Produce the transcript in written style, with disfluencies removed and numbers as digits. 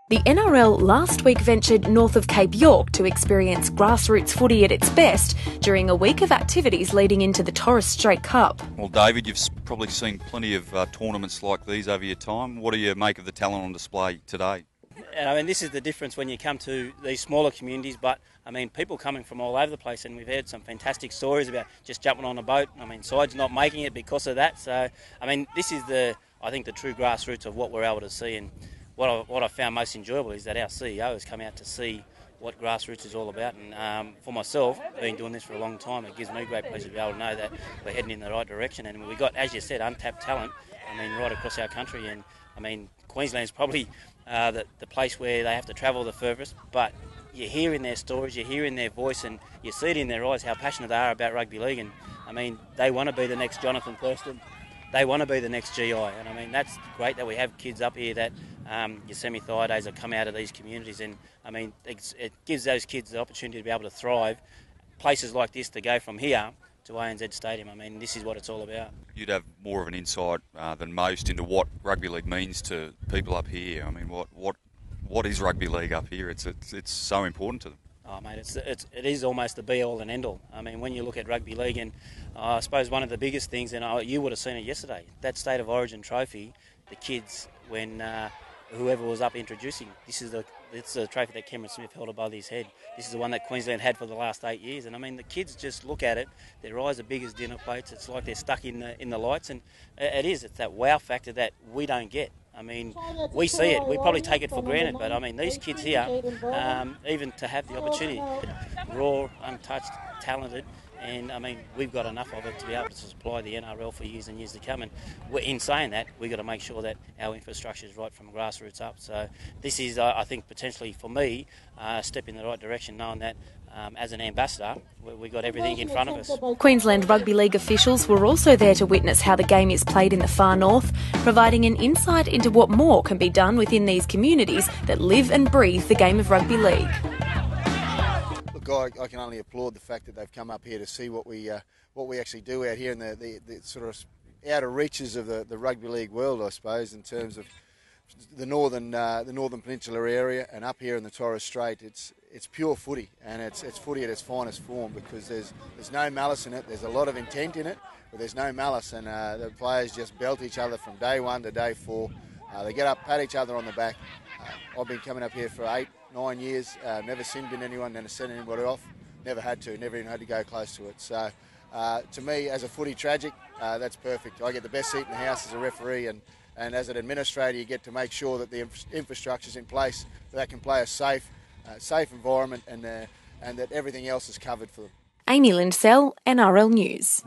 The NRL last week ventured north of Cape York to experience grassroots footy at its best during a week of activities leading into the Torres Strait Cup. Well, David, you've probably seen plenty of tournaments like these over your time. What do you make of the talent on display today? And I mean, this is the difference when you come to these smaller communities, but I mean, people coming from all over the place, and we've heard some fantastic stories about just jumping on a boat. I mean, sides not making it because of that. So, I mean, this is I think the true grassroots of what we're able to see. And what I found most enjoyable is that our CEO has come out to see what grassroots is all about. And for myself, been doing this for a long time, it gives me great pleasure to be able to know that we're heading in the right direction. And we've got, as you said, untapped talent, I mean, right across our country. And I mean, Queensland's probably the place where they have to travel the furthest, but you're hearing their stories, you're hearing their voice, and you see it in their eyes how passionate they are about rugby league. And I mean, they want to be the next Jonathan Thurston. They want to be the next GI, and I mean, that's great that we have kids up here that your semi-Thaidays have come out of these communities, and I mean, it gives those kids the opportunity to be able to thrive. Places like this to go from here to ANZ Stadium, I mean, this is what it's all about. You'd have more of an insight than most into what rugby league means to people up here. I mean, what is rugby league up here? It's so important to them. Oh, mate, it is almost the be-all and end-all. I mean, when you look at rugby league, and I suppose one of the biggest things, and you would have seen it yesterday, that State of Origin trophy, the kids, when whoever was up introducing, it's the trophy that Cameron Smith held above his head. This is the one that Queensland had for the last 8 years, and I mean, the kids just look at it, their eyes are big as dinner plates, it's like they're stuck in the lights, and it's that wow factor that we don't get. I mean, we see it, we probably take it for granted, but I mean, these kids here, even to have the opportunity, raw, untouched, talented, and I mean, we've got enough of it to be able to supply the NRL for years and years to come. And in saying that, we've got to make sure that our infrastructure is right from grassroots up. So this is, I think, potentially for me, a step in the right direction, knowing that as an ambassador, we've got everything in front of us. Queensland Rugby League officials were also there to witness how the game is played in the far north, providing an insight into what more can be done within these communities that live and breathe the game of rugby league. I can only applaud the fact that they've come up here to see what we actually do out here in the sort of outer reaches of the rugby league world, I suppose, in terms of the northern peninsular area, and up here in the Torres Strait, it's pure footy, and it's footy at its finest form, because there's no malice in it. There's a lot of intent in it, but there's no malice, and the players just belt each other from day 1 to day 4. They get up, pat each other on the back. I've been coming up here for 8-9 years, never sinned in anyone, never sent anybody off, never had to, never even had to go close to it. So to me, as a footy tragic, that's perfect. I get the best seat in the house as a referee, and as an administrator, you get to make sure that the infrastructure's in place, that they can play a safe environment, and that everything else is covered for them. Amy Lindsell, NRL News.